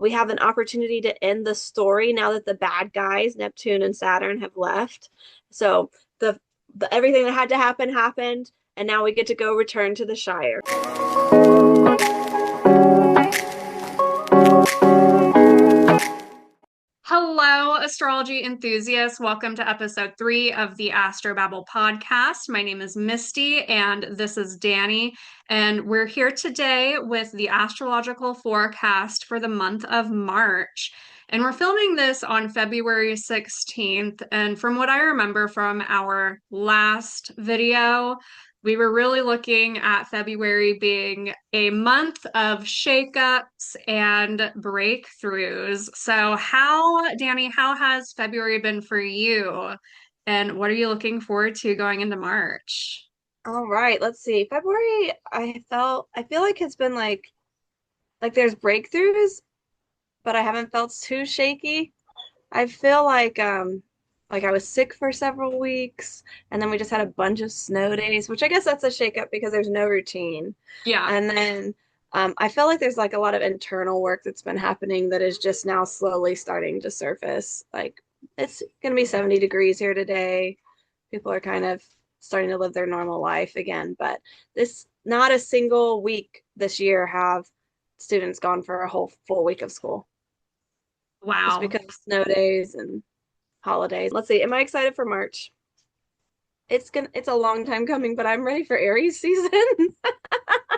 We have an opportunity to end the story now that the bad guys, Neptune and Saturn, have left. So the, the everything that had to happen happened, and now we get to go return to the Shire. Hello, astrology enthusiasts. Welcome to episode 3 of the AstroBabble Podcast. My name is Misty and this is Dani, and we're here today with the astrological forecast for the month of March. And we're filming this on February 16th. And from what I remember from our last video, we were really looking at February being a month of shakeups and breakthroughs. So, Dani, how has February been for you? And what are you looking forward to going into March? All right, let's see. February, I feel like it's been like there's breakthroughs, but I haven't felt too shaky. I feel like I was sick for several weeks, and then we just had a bunch of snow days, which I guess that's a shakeup because there's no routine. Yeah. And then I feel like there's like a lot of internal work that's been happening that is just now slowly starting to surface. Like it's gonna be 70 degrees here today. People are kind of starting to live their normal life again, but this not a single week this year have students gone for a whole full week of school just Wow. because of snow days and holidays. Let's see. Am I excited for March? It's a long time coming, but I'm ready for Aries season.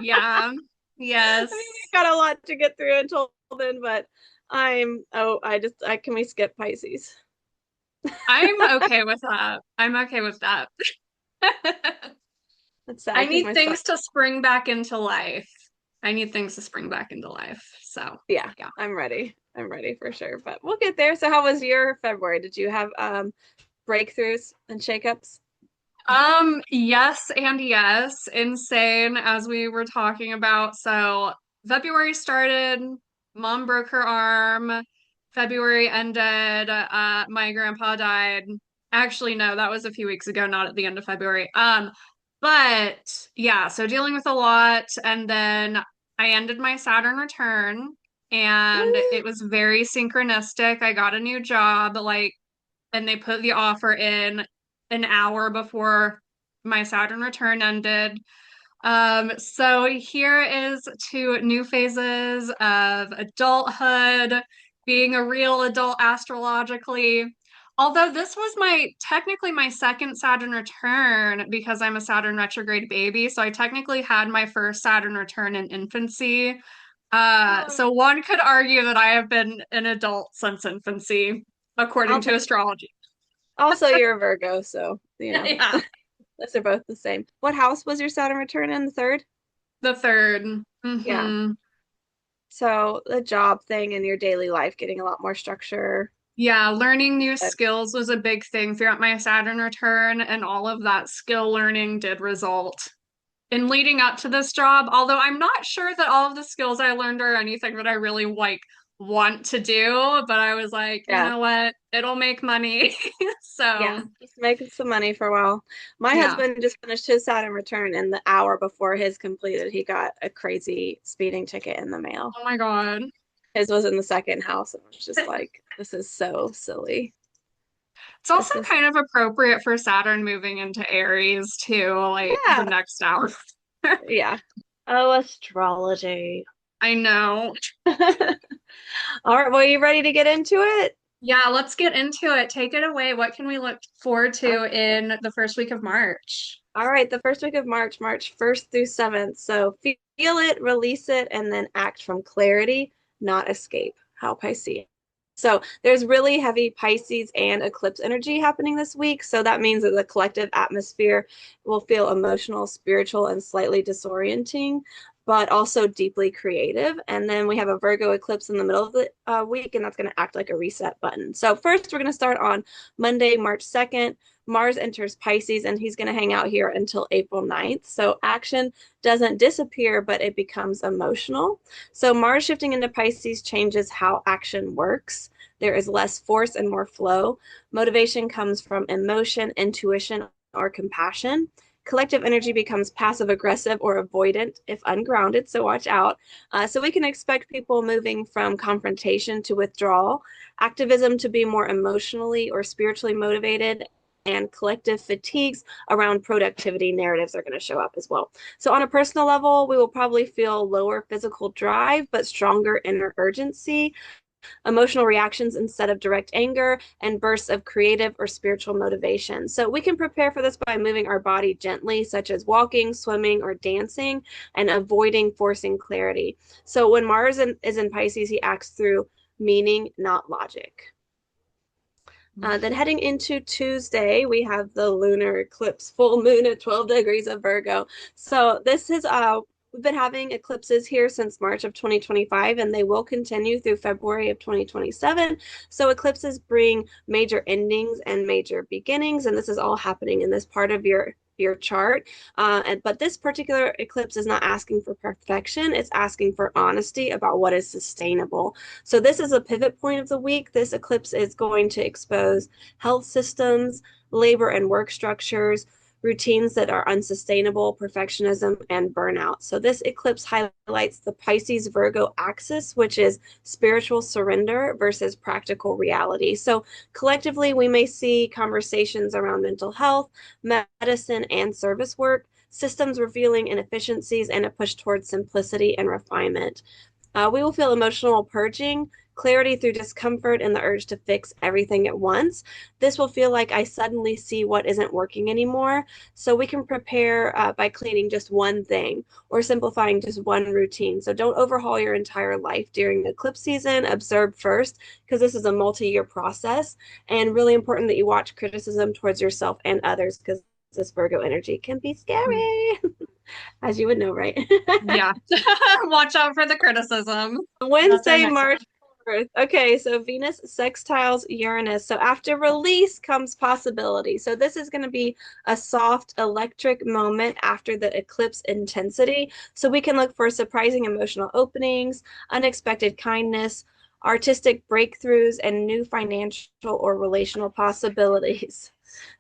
Yeah. I Yes. mean, we've got a lot to get through until then, but I can we skip Pisces? I'm okay with that. I'm okay with that. That's sad I because need my son, things to spring back into life. I need things to spring back into life. So, yeah, yeah. I'm ready. I'm ready for sure, but we'll get there. So how was your February? Did you have breakthroughs and shakeups? Yes and yes. Insane as we were talking about. So February started, mom broke her arm. February ended, my grandpa died. Actually, no, that was a few weeks ago, not at the end of February. But yeah, so dealing with a lot, and then I ended my Saturn return, and it was very synchronistic. I got a new job, and they put the offer in an hour before my Saturn return ended. So here is to new phases of adulthood, being a real adult astrologically. Although this was technically my second Saturn return because I'm a Saturn retrograde baby, so I technically had my first Saturn return in infancy. So one could argue that I have been an adult since infancy, according I'll to take astrology. Also, you're a Virgo, so Yeah, those are both the same. What house was your Saturn return in? The third? the third. Yeah. Hmm. So the job thing in your daily life getting a lot more structure. Yeah, learning new But skills was a big thing throughout my Saturn return, and all of that skill learning did result in leading up to this job. Although I'm not sure that all of the skills I learned are anything that I really want to do, but I was like, you yeah, know what? It'll make money. yeah, So, just making some money for a while. My yeah. husband just finished his Saturn return, and the hour before his completed, he got a crazy speeding ticket in the mail. Oh my God. His was in the second house, and I was just like, this is so silly. It's also This is, kind of appropriate for Saturn moving into Aries too, like the yeah, next hour. yeah. Oh, astrology. I know. All right, well, you ready to get into it? Yeah, let's get into it. Take it away. What can we look forward to Okay. in the first week of March? All right, the first week of March, March 1st through 7th. So feel it, release it, and then act from clarity, not escape. How Pisces. So there's really heavy Pisces and eclipse energy happening this week. So that means that the collective atmosphere will feel emotional, spiritual, and slightly disorienting, but also deeply creative. And then we have a Virgo eclipse in the middle of the week, and that's going to act like a reset button. So first, we're going to start on Monday, March 2nd. Mars enters Pisces, and he's going to hang out here until April 9th. So action doesn't disappear, but it becomes emotional. So Mars shifting into Pisces changes how action works. There is less force and more flow. Motivation comes from emotion, intuition, or compassion. Collective energy becomes passive aggressive or avoidant if ungrounded, so watch out. So we can expect people moving from confrontation to withdrawal, activism to be more emotionally or spiritually motivated, and collective fatigues around productivity narratives are going to show up as well. So, on a personal level, we will probably feel lower physical drive, but stronger inner urgency, emotional reactions instead of direct anger, and bursts of creative or spiritual motivation. So, we can prepare for this by moving our body gently, such as walking, swimming, or dancing, and avoiding forcing clarity. So, when Mars is in Pisces, he acts through meaning, not logic. Then heading into Tuesday, we have the lunar eclipse full moon at 12 degrees of Virgo. So this is we've been having eclipses here since March of 2025, and they will continue through February of 2027. So eclipses bring major endings and major beginnings, and this is all happening in this part of your chart. But this particular eclipse is not asking for perfection. It's asking for honesty about what is sustainable. So this is a pivot point of the week. This eclipse is going to expose health systems, labor and work structures, routines that are unsustainable, perfectionism, and burnout. So this eclipse highlights the Pisces Virgo axis, which is spiritual surrender versus practical reality. So collectively, we may see conversations around mental health, medicine, and service work, systems revealing inefficiencies, and a push towards simplicity and refinement. We will feel emotional purging, clarity through discomfort, and the urge to fix everything at once. This will feel like I suddenly see what isn't working anymore. So we can prepare by cleaning just one thing or simplifying just one routine. So don't overhaul your entire life during the eclipse season. Observe first, because this is a multi-year process, and really important that you watch criticism towards yourself and others, because this Virgo energy can be scary. As you would know, right? Yeah. Watch out for the criticism. That's our Wednesday, next March one. 4th. Okay, so Venus sextiles Uranus. So after release comes possibility. So this is going to be a soft electric moment after the eclipse intensity. So we can look for surprising emotional openings, unexpected kindness, artistic breakthroughs, and new financial or relational possibilities.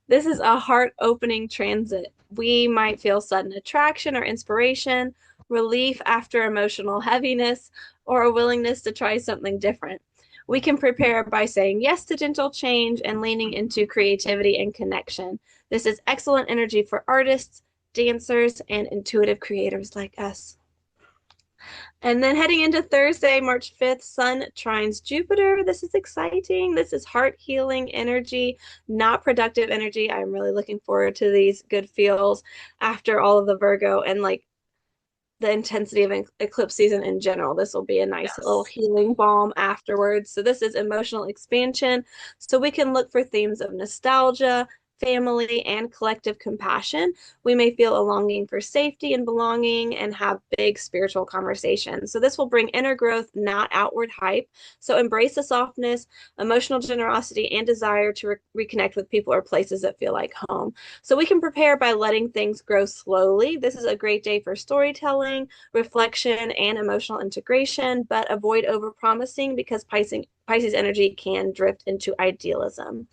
This is a heart-opening transit. We might feel sudden attraction or inspiration, relief after emotional heaviness, or a willingness to try something different. We can prepare by saying yes to gentle change and leaning into creativity and connection. This is excellent energy for artists, dancers, and intuitive creators like us. And then heading into Thursday, March 5th, Sun trines Jupiter. This is exciting. This is heart healing energy, not productive energy. I'm really looking forward to these good feels after all of the Virgo and like the intensity of eclipse season in general. This will be a nice little Yes. healing balm afterwards. So this is emotional expansion. So we can look for themes of nostalgia, family, and collective compassion. We may feel a longing for safety and belonging and have big spiritual conversations. So this will bring inner growth, not outward hype. So embrace the softness, emotional generosity, and desire to reconnect with people or places that feel like home. So we can prepare by letting things grow slowly. This is a great day for storytelling, reflection, and emotional integration, but avoid overpromising because Pisces energy can drift into idealism.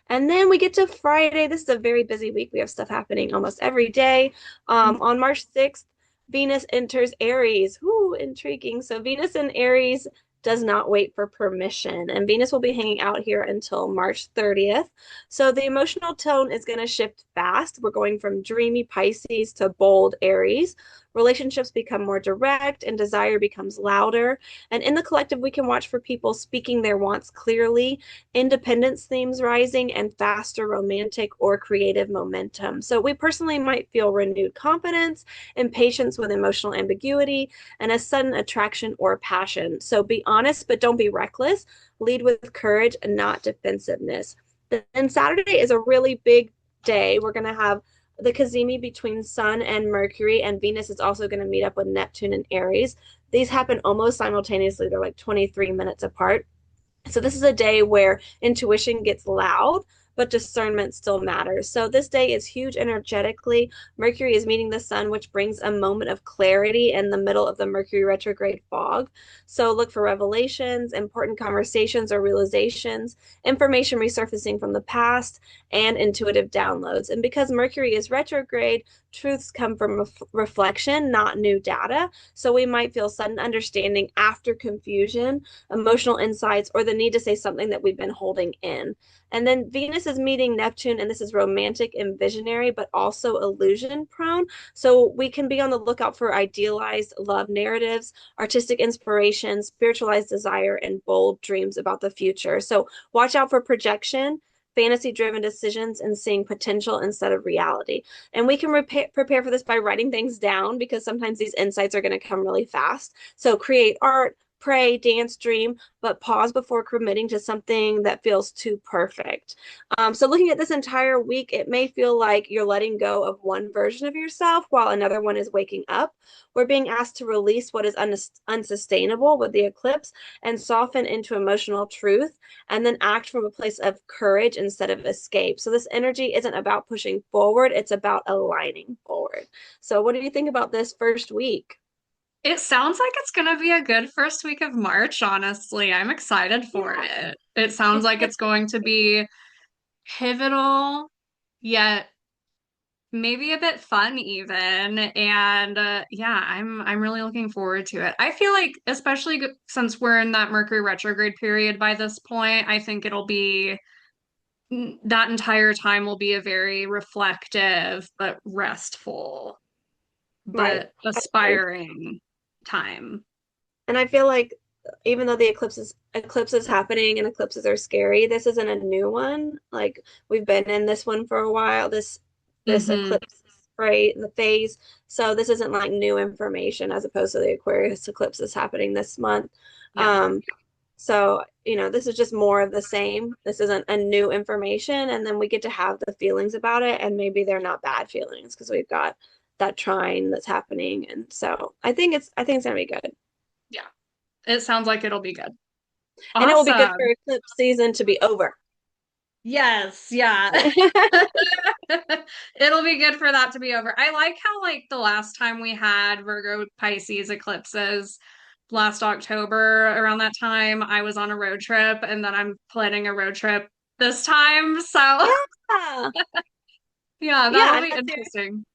And then we get to Friday. This is a very busy week. We have stuff happening almost every day. On March 6th, Venus enters Aries. Whoo, intriguing. So Venus in Aries does not wait for permission, and Venus will be hanging out here until March 30th. So the emotional tone is going to shift fast. We're going from dreamy Pisces to bold Aries. Relationships become more direct and desire becomes louder. And in the collective, we can watch for people speaking their wants clearly, independence themes rising, and faster romantic or creative momentum. So we personally might feel renewed confidence, impatience with emotional ambiguity, and a sudden attraction or passion. So be honest, but don't be reckless. Lead with courage and not defensiveness. Then Saturday is a really big day. We're going to have the cazimi between Sun and Mercury, and Venus is also going to meet up with Neptune and Aries. These happen almost simultaneously. They're like 23 minutes apart. So this is a day where intuition gets loud, but discernment still matters. So this day is huge energetically. Mercury is meeting the sun, which brings a moment of clarity in the middle of the Mercury retrograde fog. So look for revelations, important conversations or realizations, information resurfacing from the past, and intuitive downloads. And because Mercury is retrograde, truths come from reflection, not new data. So we might feel sudden understanding after confusion, emotional insights, or the need to say something that we've been holding in. And then Venus is meeting Neptune, and this is romantic and visionary, but also illusion prone. So we can be on the lookout for idealized love narratives, artistic inspiration, spiritualized desire, and bold dreams about the future. So watch out for projection, fantasy driven decisions, and seeing potential instead of reality. And we can prepare for this by writing things down because sometimes these insights are going to come really fast. So create art, pray, dance, dream, but pause before committing to something that feels too perfect. So looking at this entire week, it may feel like you're letting go of one version of yourself while another one is waking up. We're being asked to release what is unsustainable with the eclipse and soften into emotional truth, and then act from a place of courage instead of escape. So this energy isn't about pushing forward, it's about aligning forward. So what do you think about this first week? It sounds like it's going to be a good first week of March, honestly. I'm excited for Yeah, it. It sounds it's like gonna it's going to be pivotal, yet maybe a bit fun even. And yeah, I'm really looking forward to it. I feel like especially since we're in that Mercury retrograde period by this point, I think it'll be that entire time will be a very reflective but restful right. but I agree. aspiring time. And I feel like even though the eclipse is happening and eclipses are scary, this isn't a new one. Like we've been in this one for a while. This Hmm. eclipse right the phase. So this isn't like new information as opposed to the Aquarius eclipse that's happening this month. Yeah. Um, so this is just more of the same. This isn't a new information, and then we get to have the feelings about it, and maybe they're not bad feelings because we've got that trine that's happening, and so I think it's gonna be good. Yeah. It sounds like it'll be good. And it will be good for Awesome. eclipse season to be over. Yes, yeah. It'll be good for that to be over. I like how like the last time we had Virgo Pisces eclipses last October around that time, I was on a road trip and then I'm planning a road trip this time. So Yeah. yeah, Yeah, that'll and be interesting.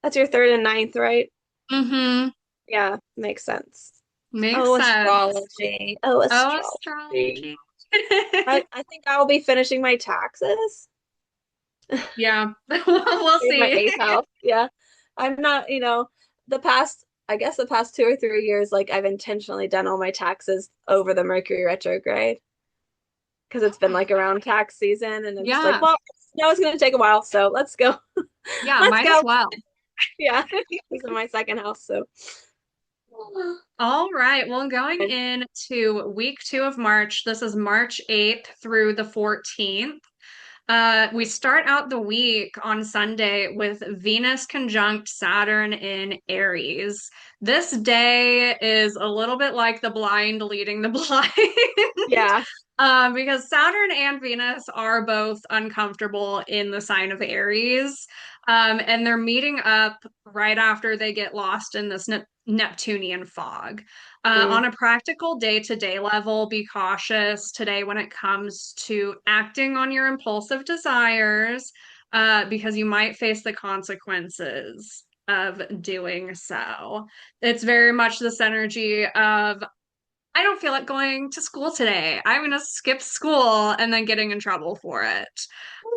that's your third and ninth, right? Mm-hmm. Yeah, makes sense. Makes Oh, sense. astrology. Oh, Oh, astrology. astrology. I think I will be finishing my taxes Yeah, we'll in my see. eighth house. Yeah. I'm not, I guess the past 2 or 3 years, like I've intentionally done all my taxes over the Mercury retrograde because it's been like around tax season. And I'm just like, Yeah, well, no, it's going to take a while. So let's go. yeah, Let's might as go. well. Yeah. This is my second house. So, All right. Well, going into week 2 of March, this is March 8th through the 14th. We start out the week on Sunday with Venus conjunct Saturn in Aries. This day is a little bit like the blind leading the blind. yeah. Because Saturn and Venus are both uncomfortable in the sign of Aries. And they're meeting up right after they get lost in this Neptunian fog. Mm, On a practical day-to-day level, be cautious today when it comes to acting on your impulsive desires, because you might face the consequences of doing so. It's very much this energy of I don't feel like going to school today. I'm gonna skip school and then getting in trouble for it.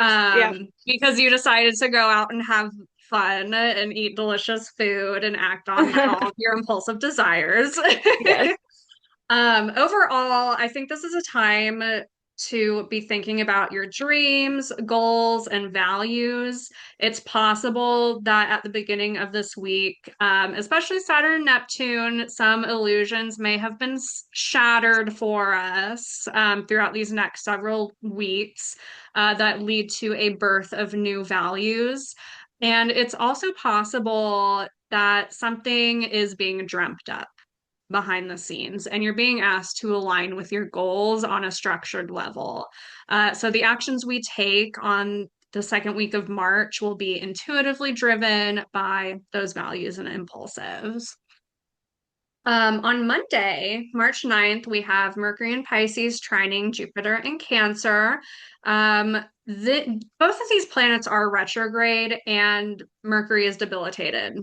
yeah. Because you decided to go out and have fun and eat delicious food and act on all of your impulsive desires. Yes. Overall, I think this is a time to be thinking about your dreams, goals, and values. It's possible that at the beginning of this week, especially Saturn and Neptune, some illusions may have been shattered for us throughout these next several weeks that lead to a birth of new values. And it's also possible that something is being dreamt up behind the scenes and you're being asked to align with your goals on a structured level. So the actions we take on the second week of March will be intuitively driven by those values and impulsives. On Monday, March 9th, we have Mercury in Pisces trining Jupiter in Cancer. both of these planets are retrograde and Mercury is debilitated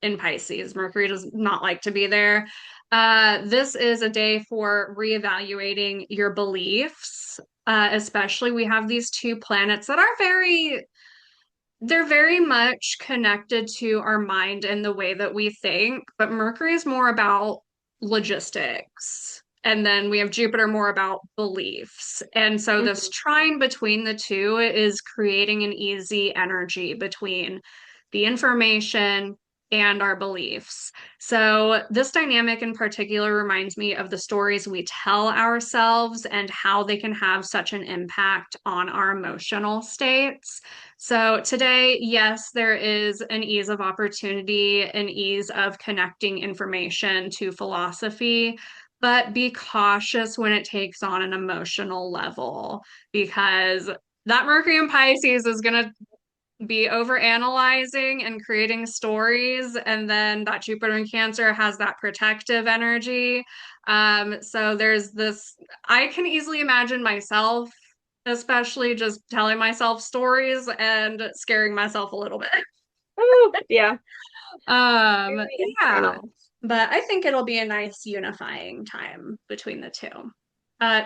in Pisces. Mercury does not like to be there. This is a day for reevaluating your beliefs. Especially, we have these two planets that are they're very much connected to our mind and the way that we think, but Mercury is more about logistics. And then we have Jupiter more about beliefs. And so this Mhm. trine between the two is creating an easy energy between the information and our beliefs. So, this dynamic in particular reminds me of the stories we tell ourselves and how they can have such an impact on our emotional states. So today, yes, there is an ease of opportunity, an ease of connecting information to philosophy, but be cautious when it takes on an emotional level because that Mercury in Pisces is going to be over analyzing and creating stories, and then that Jupiter in Cancer has that protective energy. So there's this, I can easily imagine myself, especially just telling myself stories and scaring myself a little bit. Oh, yeah, very Yeah, internal. but I think it'll be a nice unifying time between the two.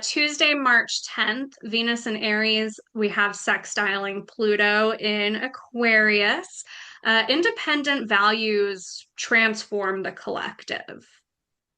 Tuesday, March 10th, Venus in Aries, we have sextiling Pluto in Aquarius. Independent values transform the collective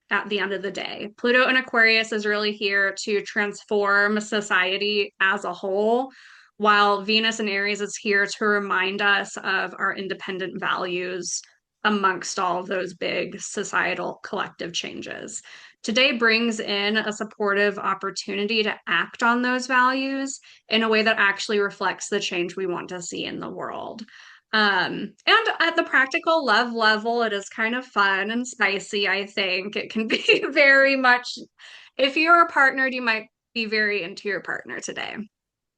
at the end of the day. Pluto in Aquarius is really here to transform society as a whole, while Venus in Aries is here to remind us of our independent values amongst all of those big societal collective changes. Today brings in a supportive opportunity to act on those values in a way that actually reflects the change we want to see in the world. And at the practical love level, it is kind of fun and spicy, I think. It can be very much, if you're a partner, you might be very into your partner today.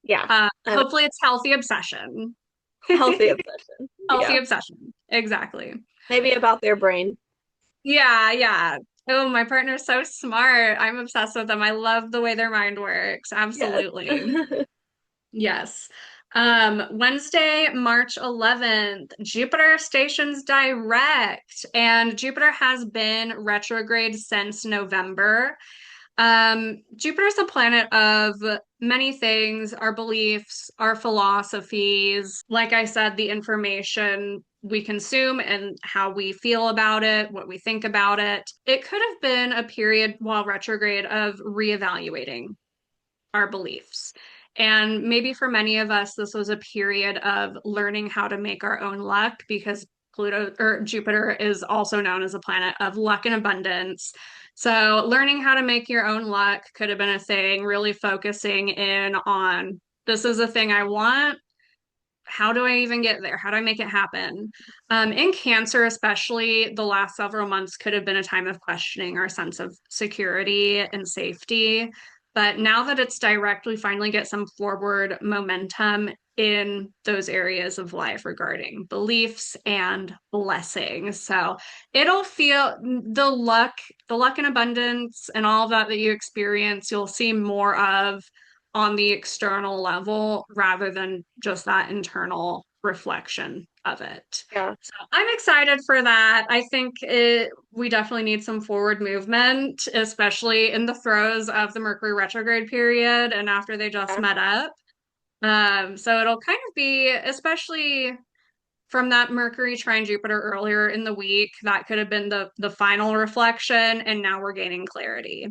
Yeah, and Hopefully it's healthy obsession. healthy obsession. Healthy Yeah, obsession. Exactly. maybe about their brain. Yeah, yeah. Oh, my partner's so smart. I'm obsessed with them. I love the way their mind works. Yes. Absolutely. Yes. Wednesday, March 11th, Jupiter stations direct, and Jupiter has been retrograde since November. Jupiter's a planet of many things, our beliefs, our philosophies, like I said, the information we consume and how we feel about it, what we think about it. It could have been a period while retrograde of reevaluating our beliefs. And maybe for many of us, this was a period of learning how to make our own luck because Pluto or Jupiter is also known as a planet of luck and abundance. So, learning how to make your own luck could have been a thing, really focusing in on this is a thing I want. How do I even get there? How do I make it happen? In Cancer, especially, the last several months could have been a time of questioning our sense of security and safety. But now that it's direct, we finally get some forward momentum in those areas of life regarding beliefs and blessings. So it'll feel the luck and abundance and all of that that you experience, you'll see more of on the external level rather than just that internal reflection of it. Yeah, So I'm excited for that. I think we definitely need some forward movement, especially in the throes of the Mercury retrograde period and after they just yeah, met up. So it'll kind of be, especially from that Mercury trine Jupiter earlier in the week, that could have been the final reflection, and now we're gaining clarity.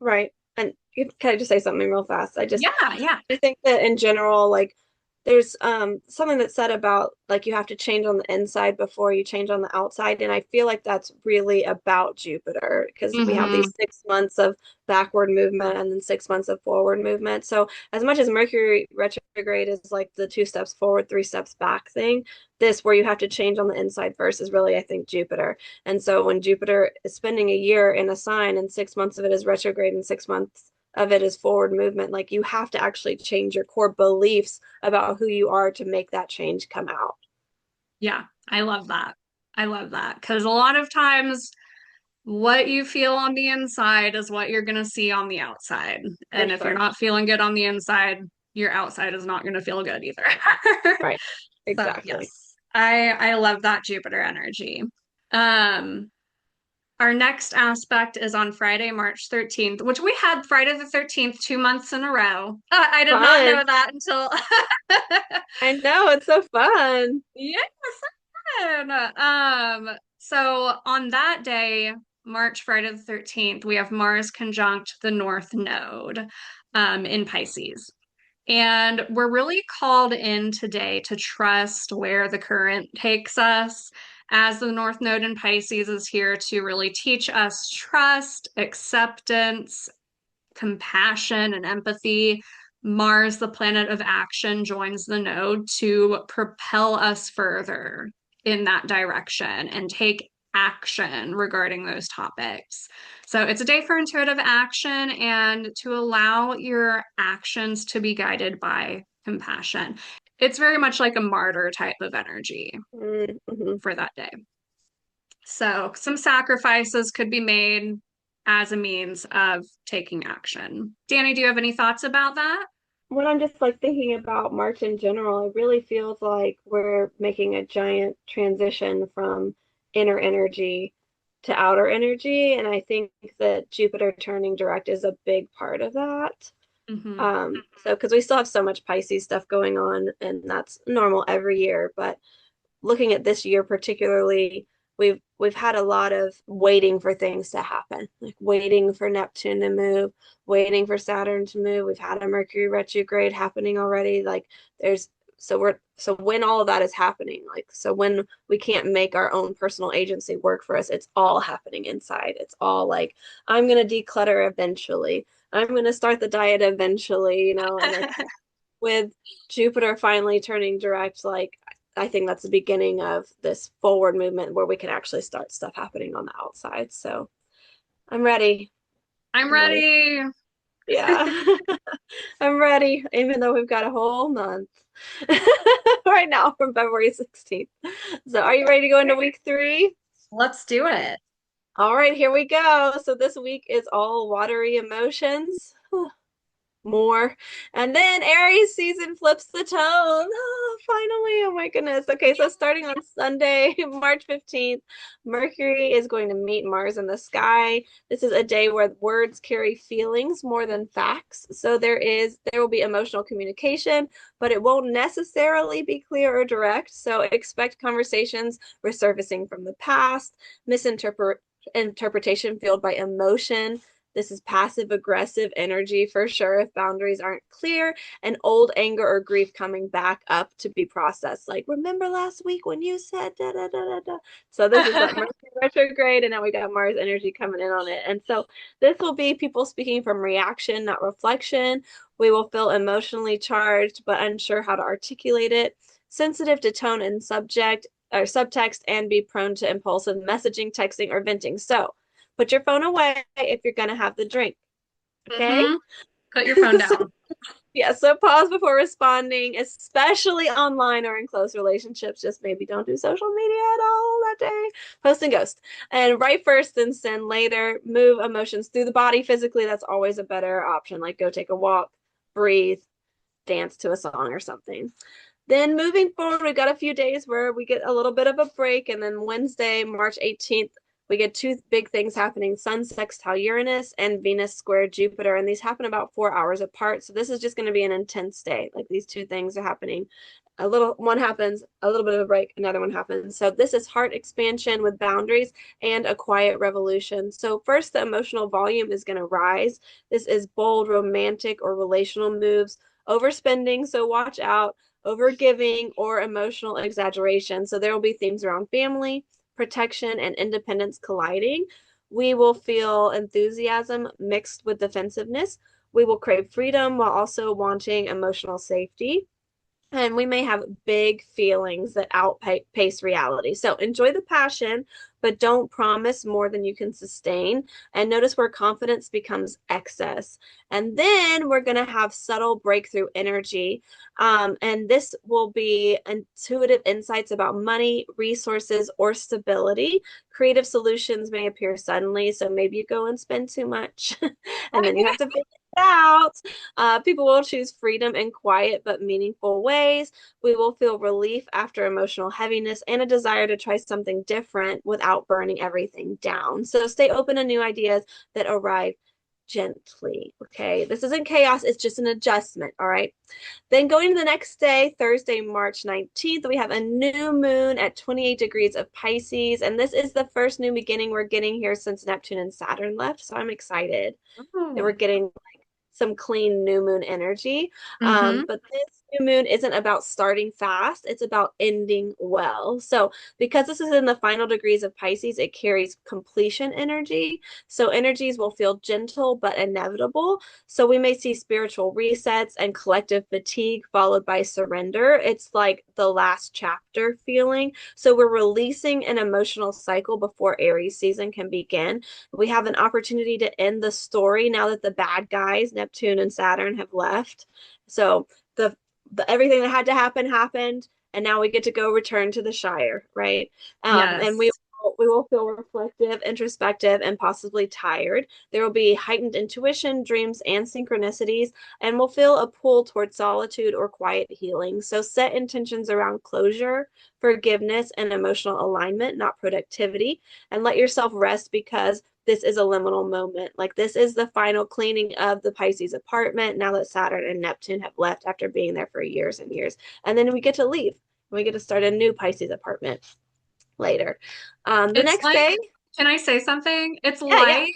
right. And can I just say something real fast? Yeah, yeah. I think that in general, like there's something that's said about like you have to change on the inside before you change on the outside. And I feel like that's really about Jupiter because we have Hmm. these 6 months of backward movement and then 6 months of forward movement. So as much as Mercury retrograde is like the 2 steps forward, 3 steps back thing, this where you have to change on the inside first is really, I think, Jupiter. And so when Jupiter is spending a year in a sign and 6 months of it is retrograde and 6 months of it is forward movement. Like you have to actually change your core beliefs about who you are to make that change come out. Yeah, I love that. I love that because a lot of times what you feel on the inside is what you're going to see on the outside. For And if you're sure. not feeling good on the inside, your outside is not going to feel good either. Right. So Exactly. yes, I love that Jupiter energy. Um, our next aspect is on Friday, March 13th, which we had Friday the 13th 2 months in a row. I did not Fun. know that until I know, it's so fun. yes, fun. So on that day, March Friday the 13th, we have Mars conjunct the North Node in Pisces. And we're really called in today to trust where the current takes us, as the North Node in Pisces is here to really teach us trust, acceptance, compassion, and empathy. Mars, the planet of action, joins the node to propel us further in that direction and take action regarding those topics. So it's a day for intuitive action and to allow your actions to be guided by compassion. It's very much like a martyr type of energy Mm-hmm. for that day. So some sacrifices could be made as a means of taking action. Dani, do you have any thoughts about that? When I'm just like thinking about March in general, it really feels like we're making a giant transition from inner energy to outer energy. And I think that Jupiter turning direct is a big part of that. Hmm. So because we still have so much Pisces stuff going on, and that's normal every year, but looking at this year particularly, we've had a lot of waiting for things to happen, like waiting for Neptune to move, waiting for Saturn to move. We've had a Mercury retrograde happening already. Like there's so when all of that is happening, like so when we can't make our own personal agency work for us, it's all happening inside. It's all like I'm gonna declutter eventually. I'm gonna start the diet eventually, and I think with Jupiter finally turning direct, like I think that's the beginning of this forward movement where we can actually start stuff happening on the outside. So I'm ready. I'm I'm ready. ready. Yeah. I'm ready, even though we've got a whole month right now from February 16th. So are you ready to go into week 3? Let's do it. All right, here we go. So this week is all watery emotions. More. And then Aries season flips the tone. Oh, finally. Oh my goodness. Okay, so starting on Sunday, March 15th, Mercury is going to meet Mars in the sky. This is a day where words carry feelings more than facts. So there will be emotional communication, but it won't necessarily be clear or direct. So expect conversations resurfacing from the past, interpretation fueled by emotion. This is passive aggressive energy for sure if boundaries aren't clear, and old anger or grief coming back up to be processed. Like, remember last week when you said da da da da da. So this is that Mercury retrograde, and now we got Mars energy coming in on it. And so this will be people speaking from reaction, not reflection. We will feel emotionally charged, but unsure how to articulate it, sensitive to tone and subject or subtext, and be prone to impulsive messaging, texting, or venting. So put your phone away if you're going to have the drink. Okay. Hmm. Put your phone So, down. yeah. So pause before responding, especially online or in close relationships. Just maybe don't do social media at all that day. Post and ghost. And write first, then send later. Move emotions through the body physically. That's always a better option. Like go take a walk, breathe, dance to a song or something. Then moving forward, we've got a few days where we get a little bit of a break. And then Wednesday, March 18th, we get two big things happening: Sun sextile Uranus and Venus square Jupiter. And these happen about 4 hours apart. So this is just going to be an intense day. Like these two things are happening. One happens, a little bit of a break, another one happens. So this is heart expansion with boundaries and a quiet revolution. So first, the emotional volume is going to rise. This is bold, romantic, or relational moves, overspending. So watch out, overgiving, or emotional exaggeration. So there will be themes around family, protection, and independence colliding. We will feel enthusiasm mixed with defensiveness. We will crave freedom while also wanting emotional safety. And we may have big feelings that outpace reality. So enjoy the passion, but don't promise more than you can sustain. And notice where confidence becomes excess. And then we're going to have subtle breakthrough energy. And this will be intuitive insights about money, resources, or stability. Creative solutions may appear suddenly. So maybe you go and spend too much and then you have to figure it out. People will choose freedom in quiet but meaningful ways. We will feel relief after emotional heaviness and a desire to try something different without burning everything down. So stay open to new ideas that arrive gently. Okay. This isn't chaos, it's just an adjustment. All right. Then going to the next day, Thursday, March 19th, we have a new moon at 28 degrees of Pisces. And this is the first new beginning we're getting here since Neptune and Saturn left. So I'm excited that we're Oh. getting some clean new moon energy. Mm-hmm. But this new moon isn't about starting fast, it's about ending well. So, because this is in the final degrees of Pisces, it carries completion energy. So, energies will feel gentle but inevitable. So, we may see spiritual resets and collective fatigue followed by surrender. It's like the last chapter feeling. So, we're releasing an emotional cycle before Aries season can begin. We have an opportunity to end the story now that the bad guys, Neptune and Saturn, have left. So the, the everything that had to happen happened, and now we get to go return to the Shire, right? And Yes. we will feel reflective, introspective, and possibly tired. There will be heightened intuition, dreams, and synchronicities, and we'll feel a pull towards solitude or quiet healing. So set intentions around closure, forgiveness, and emotional alignment, not productivity, and let yourself rest because this is a liminal moment. Like this is the final cleaning of the Pisces apartment now that Saturn and Neptune have left after being there for years and years. And then we get to leave. We get to start a new Pisces apartment later. The It's next like, day, can I say something? It's yeah.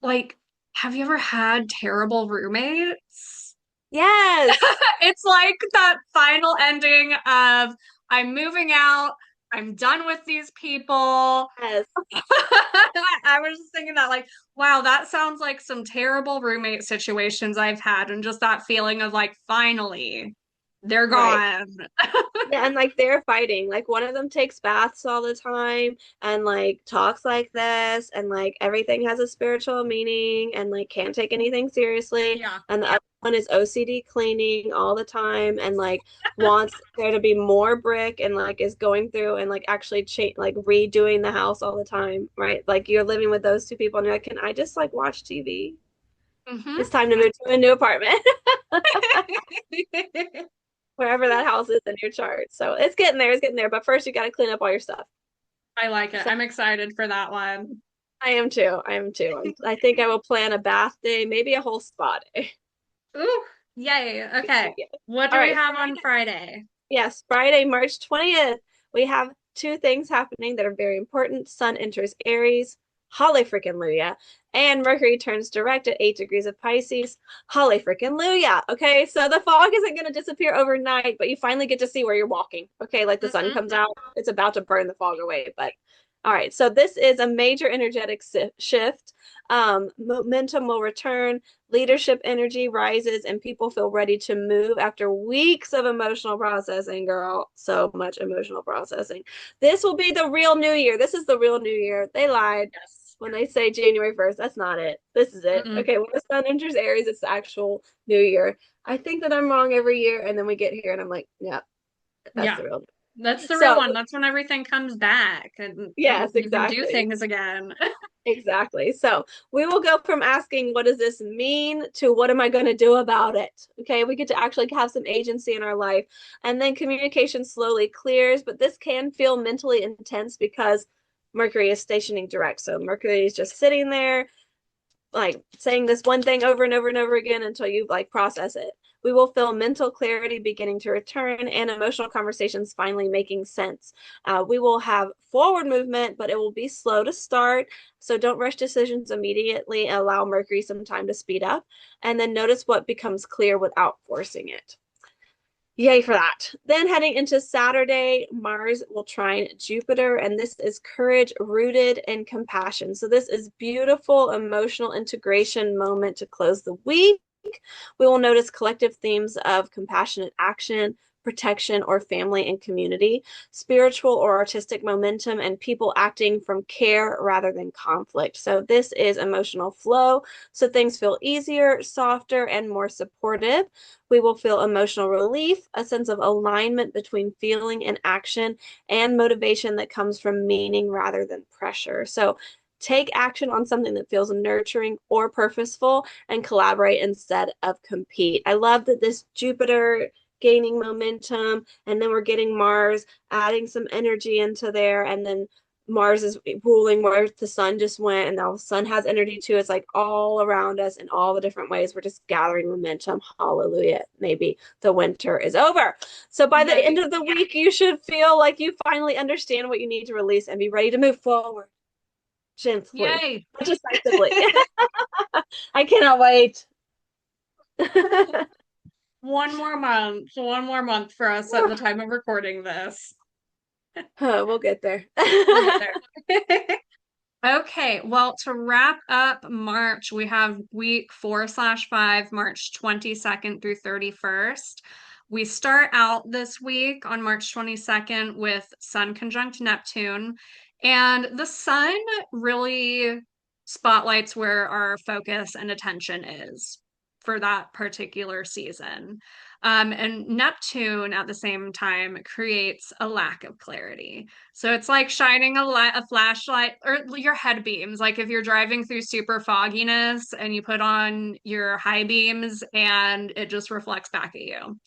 like, have you ever had terrible roommates? Yes. It's like that final ending of I'm moving out, I'm done with these people. Yes. I was just thinking that, like, wow, that sounds like some terrible roommate situations I've had, and just that feeling of like, finally, they're Right. gone. Yeah, and like they're fighting. Like one of them takes baths all the time and like talks like this and like everything has a spiritual meaning and like can't take anything seriously. Yeah. And the other one is OCD cleaning all the time and like wants there to be more brick and like is going through and like actually like redoing the house all the time, right? Like you're living with those two people and you're like, can I just like watch TV? Hmm. It's time to move to a new apartment. Wherever that house is in your chart. So it's getting there, it's getting there. But first, you got to clean up all your stuff. I like it. So I'm excited for that one. I am too. I am too. I think I will plan a bath day, maybe a whole spa day. Ooh, yay. Okay. Yeah. What All do we right. have on Friday? Yes, Friday, March 20th. We have two things happening that are very important. Sun enters Aries. Holly freaking Luya. And Mercury turns direct at 8 degrees of Pisces. Holly freaking Luya. Okay, so the fog isn't going to disappear overnight, but you finally get to see where you're walking. Okay, like the sun Hmm. comes out, it's about to burn the fog away. But all right, so this is a major energetic shift. Momentum will return, leadership energy rises, and people feel ready to move after weeks of emotional processing, girl. So much emotional processing. This will be the real new year. This is the real new year. They lied Yes. when they say January 1st. That's not it. This is it. Mm-mm. Okay, when the sun enters Aries, it's the actual new year. I think that I'm wrong every year, and then we get here, and I'm like, yeah, that's Yeah, the real. that's the real So, one. That's when everything comes back and yes, you can do exactly. things again. Exactly. So we will go from asking, what does this mean, to what am I going to do about it? Okay. We get to actually have some agency in our life. And then communication slowly clears, but this can feel mentally intense because Mercury is stationing direct. So Mercury is just sitting there like saying this one thing over and over and over again until you like process it. We will feel mental clarity beginning to return and emotional conversations finally making sense. We will have forward movement, but it will be slow to start. So don't rush decisions immediately. Allow Mercury some time to speed up and then notice what becomes clear without forcing it. Yay for that. Then heading into Saturday, Mars will trine Jupiter, and this is courage rooted in compassion. So this is beautiful emotional integration moment to close the week. We will notice collective themes of compassionate action, protection, or family and community, spiritual or artistic momentum, and people acting from care rather than conflict. So this is emotional flow. So things feel easier, softer, and more supportive. We will feel emotional relief, a sense of alignment between feeling and action, and motivation that comes from meaning rather than pressure. So take action on something that feels nurturing or purposeful and collaborate instead of compete. I love that this Jupiter gaining momentum, and then we're getting Mars adding some energy into there, and then Mars is ruling where the sun just went, and now the sun has energy too. It's like all around us in all the different ways. We're just gathering momentum. Hallelujah. Maybe the winter is over. So by the end of the week, you should feel like you finally understand what you need to release and be ready to move forward gently, Yay. decisively. I cannot wait. One more month for us at the time of recording this. We'll get there. We'll get there. Okay, well, to wrap up March, we have week 4/5, March 22nd through 31st. We start out this week on March 22nd with Sun conjunct Neptune, and the Sun really spotlights where our focus and attention is for that particular season. And Neptune at the same time creates a lack of clarity. So it's like shining a flashlight or your head beams. Like if you're driving through super fogginess and you put on your high beams and it just reflects back at you.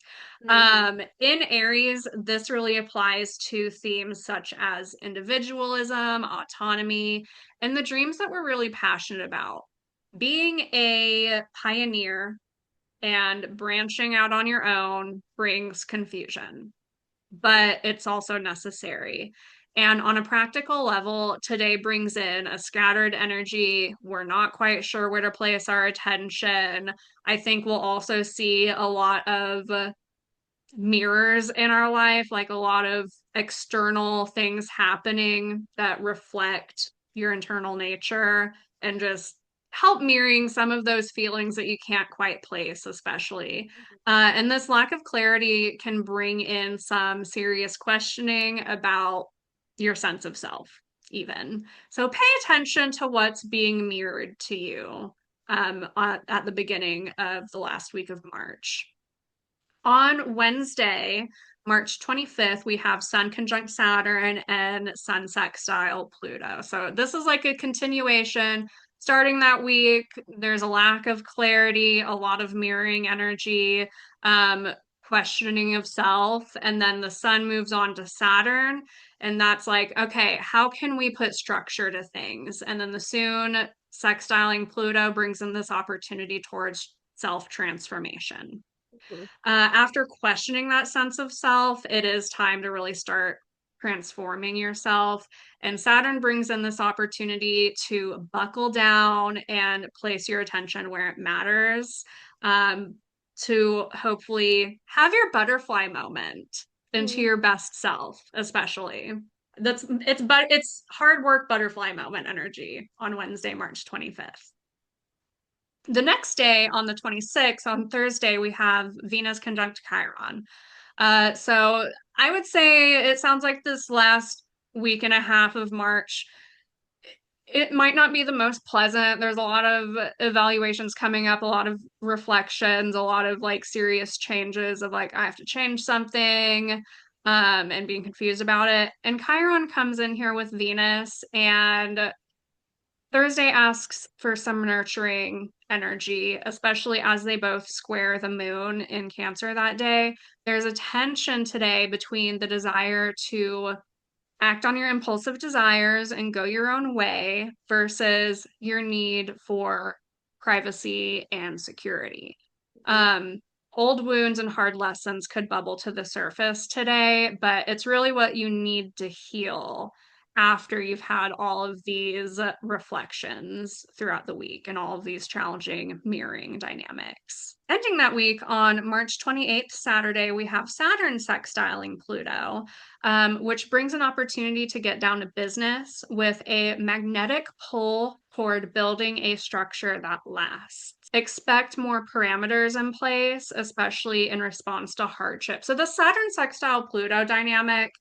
In Aries, this really applies to themes such as individualism, autonomy, and the dreams that we're really passionate about. Being a pioneer and branching out on your own brings confusion, but it's also necessary. And on a practical level, today brings in a scattered energy. We're not quite sure where to place our attention. I think we'll also see a lot of mirrors in our life, like a lot of external things happening that reflect your internal nature and just help mirroring some of those feelings that you can't quite place, especially. And this lack of clarity can bring in some serious questioning about your sense of self, even. So pay attention to what's being mirrored to you at the beginning of the last week of March. On Wednesday, March 25th, we have Sun conjunct Saturn and Sun sextile Pluto. So this is like a continuation. Starting that week, there's a lack of clarity, a lot of mirroring energy, questioning of self. And then the Sun moves on to Saturn. And that's like, okay, how can we put structure to things? And then the soon sextiling Pluto brings in this opportunity towards self transformation. After questioning that sense of self, it is time to really start transforming yourself. And Saturn brings in this opportunity to buckle down and place your attention where it matters, to hopefully have your butterfly moment into your best self, especially. It's hard work butterfly moment energy on Wednesday, March 25th. The next day on the 26th, on Thursday, we have Venus conjunct Chiron. So I would say it sounds like this last week and a half of March, it might not be the most pleasant. There's a lot of evaluations coming up, a lot of reflections, a lot of like serious changes of like, I have to change something, and being confused about it. And Chiron comes in here with Venus, and Thursday asks for some nurturing energy, especially as they both square the moon in Cancer that day. There's a tension today between the desire to act on your impulsive desires and go your own way versus your need for privacy and security. Old wounds and hard lessons could bubble to the surface today, but it's really what you need to heal. after you've had all of these reflections throughout the week and all of these challenging mirroring dynamics. Ending that week on March 28th, Saturday, we have Saturn sextiling Pluto, which brings an opportunity to get down to business with a magnetic pull toward building a structure that lasts. Expect more parameters in place, especially in response to hardship. So, the Saturn sextile Pluto dynamic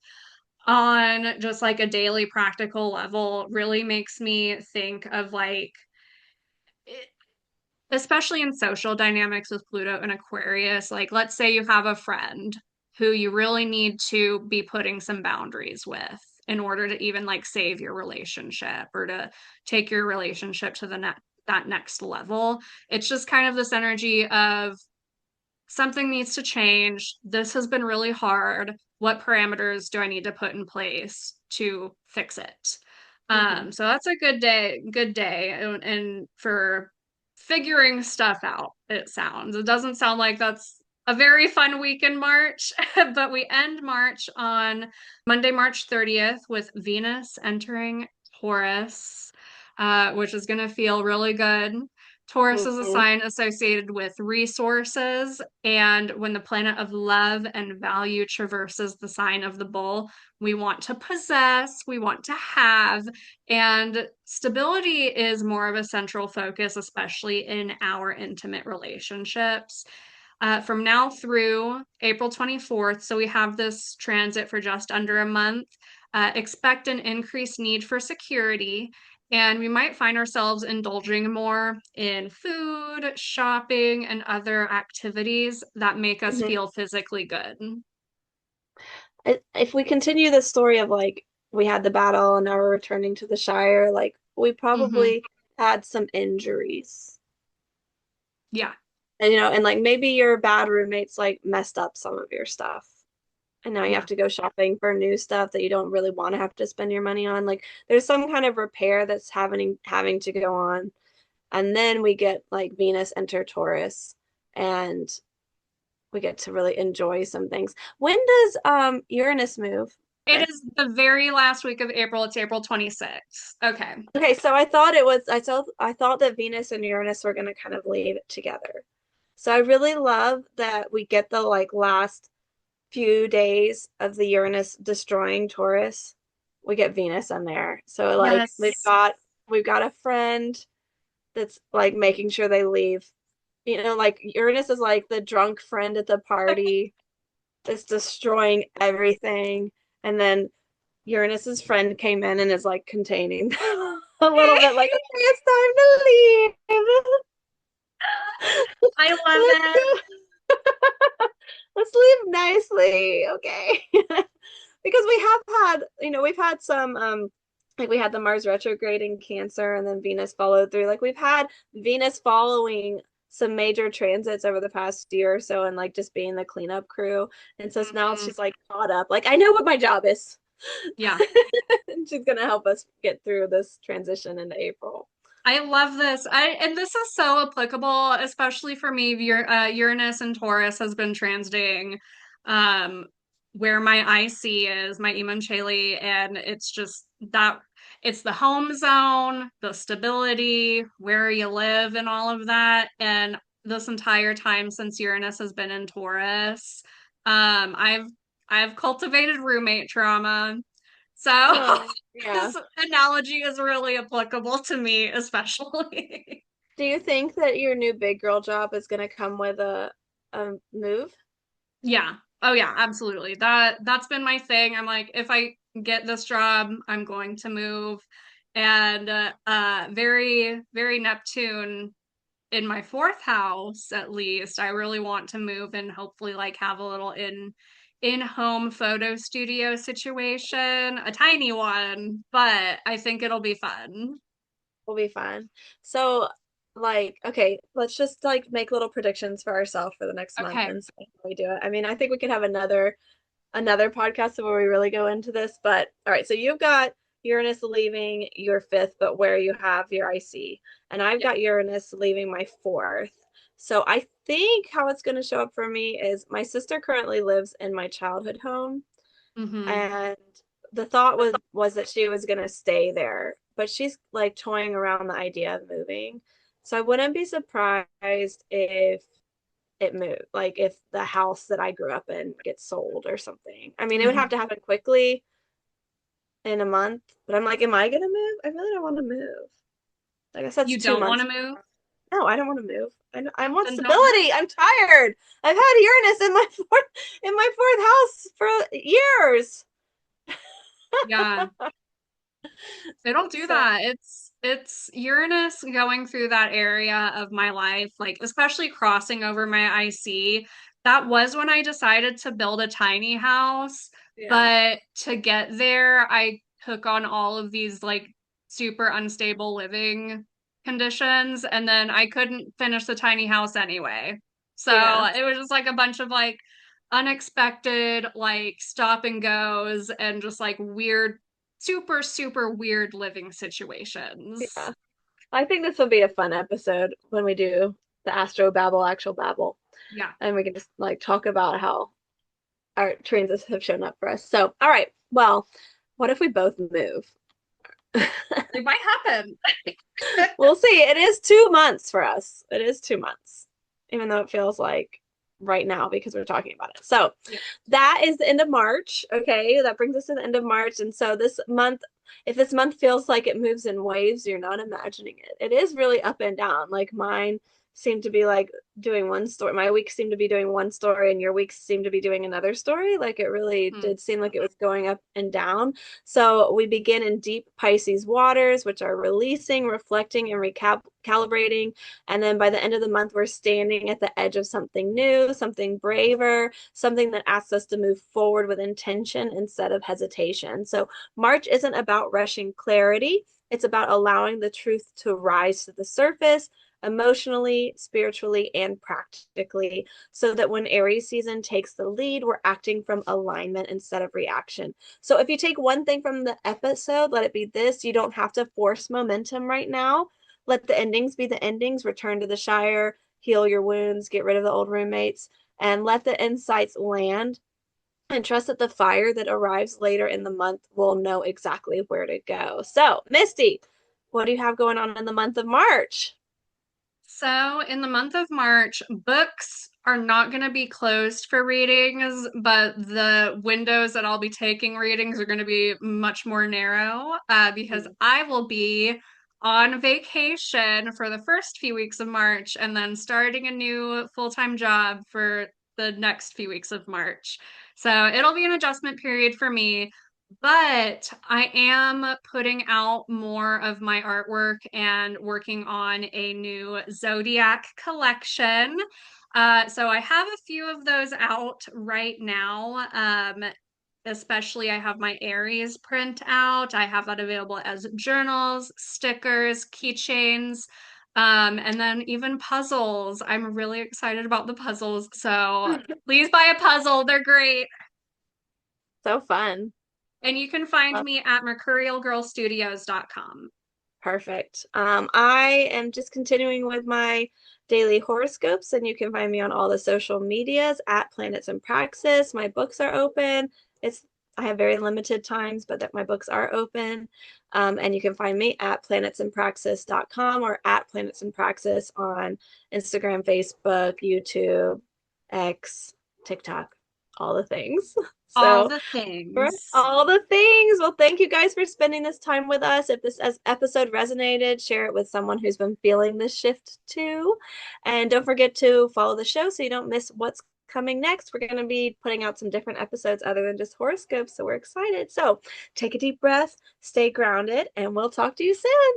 on just like a daily practical level really makes me think of like especially in social dynamics with Pluto and Aquarius, like let's say you have a friend who you really need to be putting some boundaries with in order to even like save your relationship or to take your relationship to that next level. It's just kind of this energy of something needs to change. This has been really hard. What parameters do I need to put in place to fix it? Mhm. So that's a good day, and for figuring stuff out, it sounds. It doesn't sound like that's a very fun week in March, but we end March on Monday, March 30th, with Venus entering Taurus, which is going to feel really good. Taurus is a Mhm. sign associated with resources, and when the planet of love and value traverses the sign of the bull, we want to possess, we want to have, and stability is more of a central focus, especially in our intimate relationships. From now through April 24th, so we have this transit for just under a month. Expect an increased need for security, and we might find ourselves indulging more in food, shopping, and other activities that make us Mhm. feel physically good. If we continue the story of like we had the battle and now we're returning to the Shire, like we Hmm. probably had some injuries. Yeah. And and like maybe your bad roommates like messed up some of your stuff. And now you have Yeah. to go shopping for new stuff that you don't really want to have to spend your money on. Like there's some kind of repair that's having to go on. And then we get like Venus enter Taurus and we get to really enjoy some things. When does Uranus move? It is the very last week of April. It's April 26th. Okay. Okay, so I thought that Venus and Uranus were gonna kind of leave it together. So I really love that we get the like last few days of the Uranus destroying Taurus. We get Venus in there. So like Yes. we've got a friend that's like making sure they leave. Like Uranus is like the drunk friend at the party that's destroying everything. And then Uranus's friend came in and is like containing a little bit, like, okay, it's time to leave. I love Let's it. go. Let's leave nicely, okay? Because we have had, we've had some like we had the Mars retrograde in Cancer and then Venus followed through. Like we've had Venus following some major transits over the past year or so and like just being the cleanup crew. And so now Mhm. she's like caught up. Like I know what my job is. Yeah. And she's gonna help us get through this transition into April. I love this. And this is so applicable, especially for me. Uranus and Taurus has been transiting um, where my IC is, my Imam Cheli, and it's just that it's the home zone, the stability, where you live, and all of that. And this entire time since Uranus has been in Taurus, I've cultivated roommate trauma. So Oh, yeah. this analogy is really applicable to me, especially. Do you think that your new big girl job is gonna come with a move? Yeah. Oh yeah, absolutely. That's been my thing. I'm like, if I get this job, I'm going to move. And very, very Neptune in my fourth house, at least. I really want to move and hopefully like have a little in-home photo studio situation, a tiny one, but I think it'll be fun. Will be fun. So, like, okay, let's just like make little predictions for ourselves for the next month Okay. and see how we do it. I mean, I think we could have another podcast where we really go into this. But all right, so you've got Uranus leaving your fifth, but where you have your IC, and I've Yeah. got Uranus leaving my fourth. So I think how it's going to show up for me is my sister currently lives in my childhood home, Mm-hmm. and the thought was that she was gonna stay there, but she's like toying around the idea of moving. So I wouldn't be surprised if it moved, like if the house that I grew up in gets sold or something. I mean, it would have Mhm. to happen quickly in a month, but I'm like, am I gonna move? I really don't want to move. I guess that's You two don't want months. to move? No, I don't want to move. I want Then don't move. stability. I'm tired. I've had Uranus in my fourth house for years. Yeah. They don't do So that. It's Uranus going through that area of my life, like especially crossing over my IC. That was when I decided to build a tiny house, yeah, but to get there, I took on all of these like super unstable living conditions, and then I couldn't finish the tiny house anyway. So yeah, it was just like a bunch of like unexpected like stop and goes and just like weird super, super weird living situations. yeah. I think this will be a fun episode when we do the AstroBabble actual babble, Yeah. and we can just like talk about how our transits have shown up for us. So, all right. Well, what if we both move? It might happen. We'll see. It is 2 months for us. It is 2 months, even though it feels like right now because we're talking about it. So Yeah. that is the end of March. Okay. That brings us to the end of March. And so this month, if this month feels like it moves in waves, you're not imagining it. It is really up and down. Like mine seem to be like doing one story. My weeks seem to be doing one story, and your weeks seem to be doing another story. Like it really Hmm. did seem like it was going up and down. So we begin in deep Pisces waters, which are releasing, reflecting, and recalibrating. And then by the end of the month, we're standing at the edge of something new, something braver, something that asks us to move forward with intention instead of hesitation. So March isn't about rushing clarity. It's about allowing the truth to rise to the surface emotionally, spiritually, and practically, so that when Aries season takes the lead, we're acting from alignment instead of reaction. So if you take one thing from the episode, let it be this. You don't have to force momentum right now. Let the endings be the endings. Return to the Shire, heal your wounds, get rid of the old roommates, and let the insights land. And trust that the fire that arrives later in the month will know exactly where to go. So, Misty, what do you have going on in the month of March? So, in the month of March, books are not going to be closed for readings, but the windows that I'll be taking readings are going to be much more narrow because Hmm. I will be on vacation for the first few weeks of March and then starting a new full-time job for the next few weeks of March. So, it'll be an adjustment period for me. But I am putting out more of my artwork and working on a new Zodiac collection. So I have a few of those out right now. Especially, I have my Aries print out. I have that available as journals, stickers, keychains, and then even puzzles. I'm really excited about the puzzles. So please buy a puzzle. They're great. So fun. And you can find me at mercurialgirlstudios.com. Perfect. I am just continuing with my daily horoscopes, and you can find me on all the social medias at Planets and Praxis. My books are open. It's I have very limited times, but that my books are open. And you can find me at planetsandpraxis.com or at Planets and Praxis on Instagram, Facebook, YouTube, X, TikTok, all the things. All So the for things. all the things. Well, thank you guys for spending this time with us. If this episode resonated, share it with someone who's been feeling this shift too. And don't forget to follow the show so you don't miss what's coming next. We're going to be putting out some different episodes other than just horoscopes. So we're excited. So take a deep breath, stay grounded, and we'll talk to you soon.